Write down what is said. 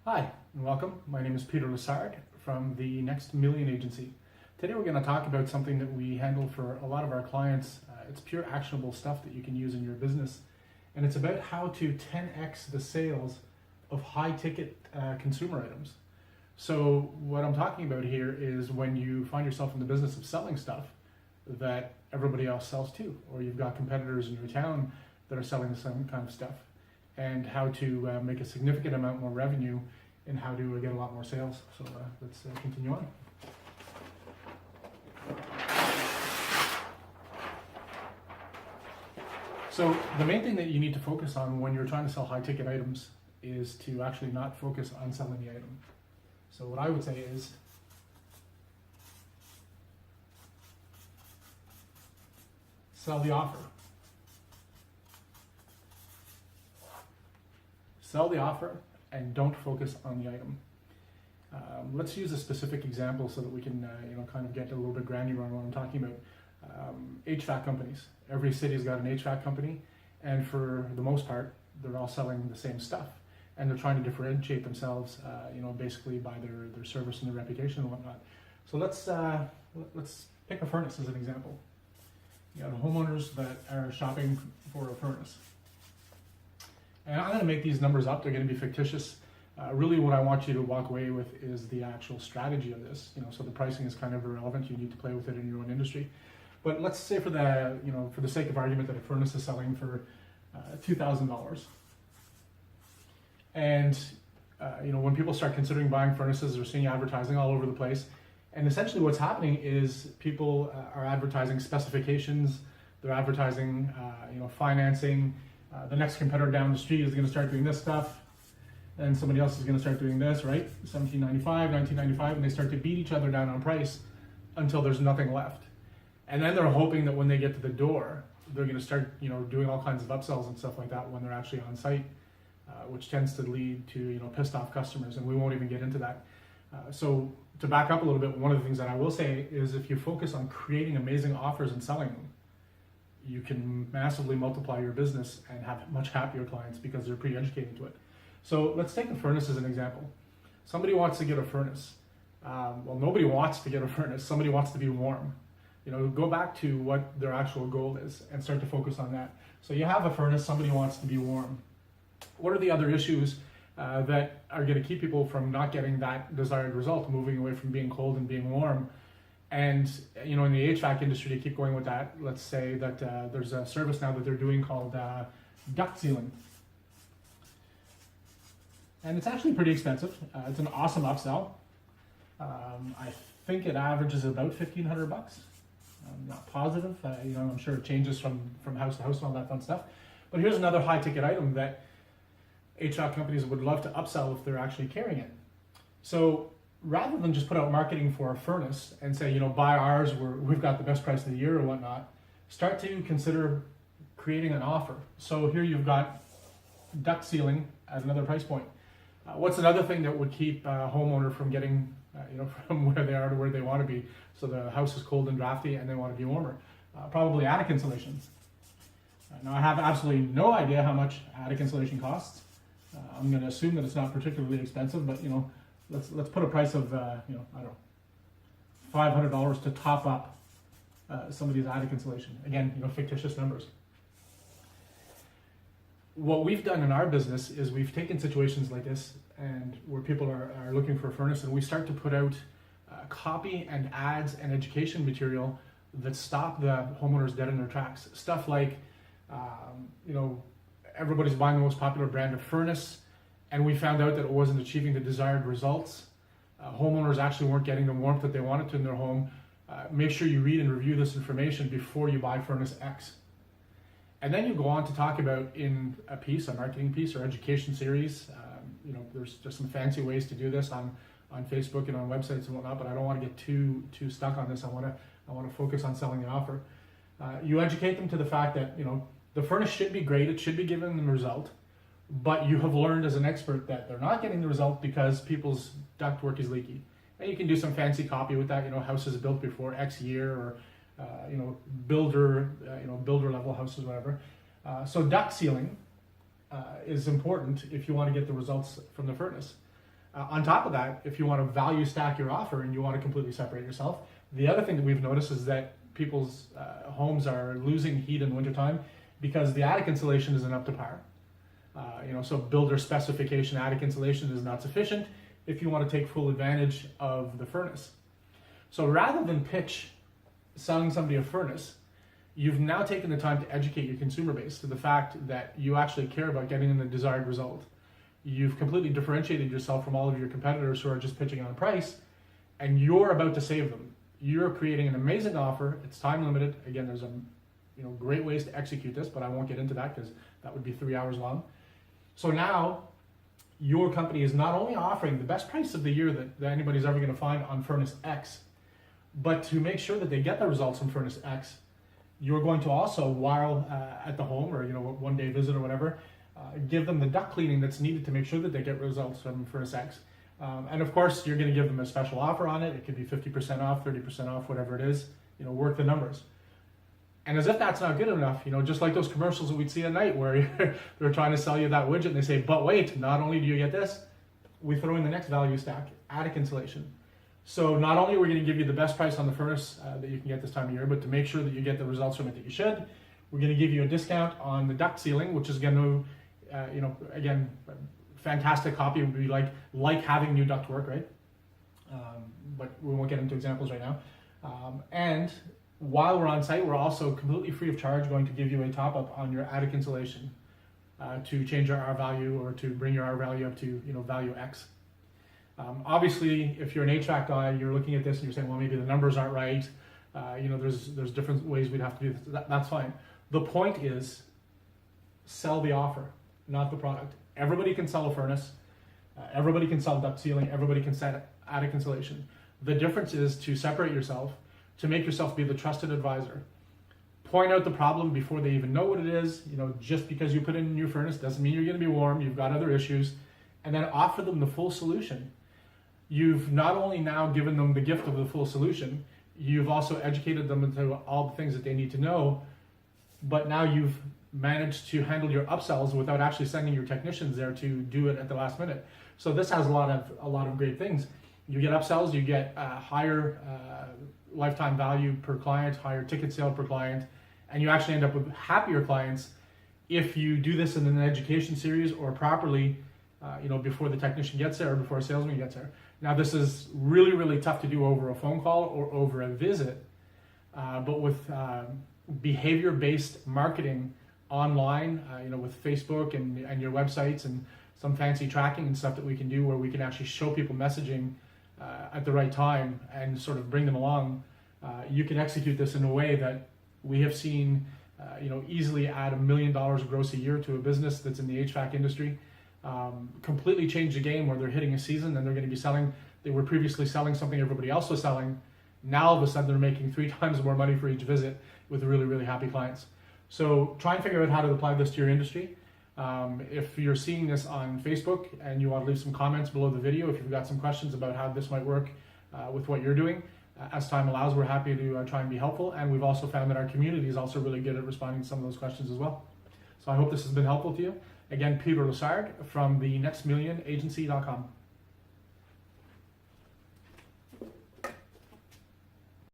Hi, and welcome. My name is Peter Lessard from the Next Million Agency. Today we're going to talk about something that we handle for a lot of our clients. It's pure actionable stuff that you can use in your business, and it's about how to 10x the sales of high-ticket consumer items. So what I'm talking about here is when you find yourself in the business of selling stuff that everybody else sells too, or you've got competitors in your town that are selling the same kind of stuff, and how to make a significant amount more revenue and how to get a lot more sales. So let's continue on. So the main thing that you need to focus on when you're trying to sell high ticket items is to actually not focus on selling the item. So what I would say is sell the offer. Sell the offer and don't focus on the item. Let's use a specific example so that we can kind of get a little bit granular on what I'm talking about. HVAC companies. Every city's got an HVAC company, and for the most part, they're all selling the same stuff, and they're trying to differentiate themselves, basically by their service and their reputation and whatnot. So let's pick a furnace as an example. You got homeowners that are shopping for a furnace. And I'm going to make these numbers up. They're going to be fictitious. Really what I want you to walk away with is the actual strategy of this. So the pricing is kind of irrelevant. You need to play with it in your own industry. But let's say for the sake of argument that a furnace is selling for $2,000. And when people start considering buying furnaces, they're seeing advertising all over the place. And essentially what's happening is people are advertising specifications. They're advertising financing. The next competitor down the street is going to start doing this stuff, and somebody else is going to start doing this, right? $17.95, $19.95, and they start to beat each other down on price until there's nothing left. And then they're hoping that when they get to the door, they're going to start, doing all kinds of upsells and stuff like that when they're actually on site, which tends to lead to, pissed off customers, and we won't even get into that. So to back up a little bit, one of the things that I will say is if you focus on creating amazing offers and selling them, you can massively multiply your business and have much happier clients because they're pre-educated to it. So let's take a furnace as an example. Somebody wants to get a furnace. Well, nobody wants to get a furnace. Somebody wants to be warm. Go back to what their actual goal is and start to focus on that. So you have a furnace, somebody wants to be warm. What are the other issues that are going to keep people from not getting that desired result, moving away from being cold and being warm? And in the HVAC industry, to keep going with that, let's say that there's a service now that they're doing called duct sealing. And it's actually pretty expensive. It's an awesome upsell. I think it averages about $1,500. I'm not positive. I'm sure it changes from house to house and all that fun stuff. But here's another high ticket item that HVAC companies would love to upsell if they're actually carrying it. So rather than just put out marketing for a furnace and say, buy ours, we've got the best price of the year or whatnot, start to consider creating an offer. So here you've got duct sealing at another price point. What's another thing that would keep a homeowner from getting, from where they are to where they want to be? So the house is cold and drafty and they want to be warmer. Probably attic insulation. Now I have absolutely no idea how much attic insulation costs. I'm going to assume that it's not particularly expensive, but let's put a price of I don't know, $500 to top up some of these attic insulation. Again, fictitious numbers. What we've done in our business is we've taken situations like this and where people are looking for a furnace, and we start to put out copy and ads and education material that stop the homeowners dead in their tracks. Stuff like everybody's buying the most popular brand of furnace, and we found out that it wasn't achieving the desired results. Homeowners actually weren't getting the warmth that they wanted to in their home. Make sure you read and review this information before you buy furnace X. And then you go on to talk about in a piece, a marketing piece or education series. There's just some fancy ways to do this on Facebook and on websites and whatnot, but I don't want to get too stuck on this. I want to focus on selling the offer. You educate them to the fact that the furnace should be great. It should be giving them a result. But you have learned as an expert that they're not getting the result because people's ductwork is leaky. And you can do some fancy copy with that, houses built before X year, or builder level houses, whatever. So duct sealing is important if you want to get the results from the furnace. On top of that, if you want to value stack your offer and you want to completely separate yourself, the other thing that we've noticed is that people's homes are losing heat in the wintertime because the attic insulation isn't up to par. So builder specification attic insulation is not sufficient if you want to take full advantage of the furnace. So rather than pitch selling somebody a furnace, you've now taken the time to educate your consumer base to the fact that you actually care about getting them the desired result. You've completely differentiated yourself from all of your competitors who are just pitching on price, and you're about to save them. You're creating an amazing offer. It's time limited. Again, there's great ways to execute this, but I won't get into that because that would be 3 hours long. So now your company is not only offering the best price of the year that anybody's ever going to find on Furnace X, but to make sure that they get the results from Furnace X, you're going to also, while at the home or one day visit or whatever, give them the duct cleaning that's needed to make sure that they get results from Furnace X. And of course, you're going to give them a special offer on it. It could be 50% off, 30% off, whatever it is. Work the numbers. And as if that's not good enough, just like those commercials that we'd see at night where they're trying to sell you that widget and they say, but wait, not only do you get this, we throw in the next value stack, attic insulation. So not only are we going to give you the best price on the furnace that you can get this time of year, but to make sure that you get the results from it that you should, we're going to give you a discount on the duct sealing, which is going to, again, fantastic copy. It would be like having new duct work, right? But we won't get into examples right now. And while we're on site, we're also completely free of charge going to give you a top-up on your attic insulation to change your R value or to bring your R value up to value X. Obviously, if you're an HVAC guy, you're looking at this and you're saying, well, maybe the numbers aren't right. There's different ways we'd have to do this. That's fine. The point is, sell the offer, not the product. Everybody can sell a furnace. Everybody can sell duct sealing. Everybody can sell attic insulation. The difference is to separate yourself, to make yourself be the trusted advisor. Point out the problem before they even know what it is. Just because you put in a new furnace doesn't mean you're going to be warm. You've got other issues. And then offer them the full solution. You've not only now given them the gift of the full solution, you've also educated them into all the things that they need to know, but now you've managed to handle your upsells without actually sending your technicians there to do it at the last minute. So this has a lot of great things. You get upsells, you get higher lifetime value per client, higher ticket sale per client, and you actually end up with happier clients if you do this in an education series or properly before the technician gets there or before a salesman gets there. Now this is really, really tough to do over a phone call or over a visit, but with behavior-based marketing online, with Facebook and your websites and some fancy tracking and stuff that we can do where we can actually show people messaging at the right time and sort of bring them along, you can execute this in a way that we have seen easily add $1 million gross a year to a business that's in the HVAC industry. Completely change the game where they're hitting a season and they're going to be selling. They were previously selling something everybody else was selling. Now all of a sudden they're making 3 times more money for each visit with really, really happy clients. So try and figure out how to apply this to your industry. If you're seeing this on Facebook and you want to leave some comments below the video, if you've got some questions about how this might work with what you're doing, as time allows, we're happy to try and be helpful. And we've also found that our community is also really good at responding to some of those questions as well. So I hope this has been helpful to you. Again, Peter Lessard from the nextmillionagency.com.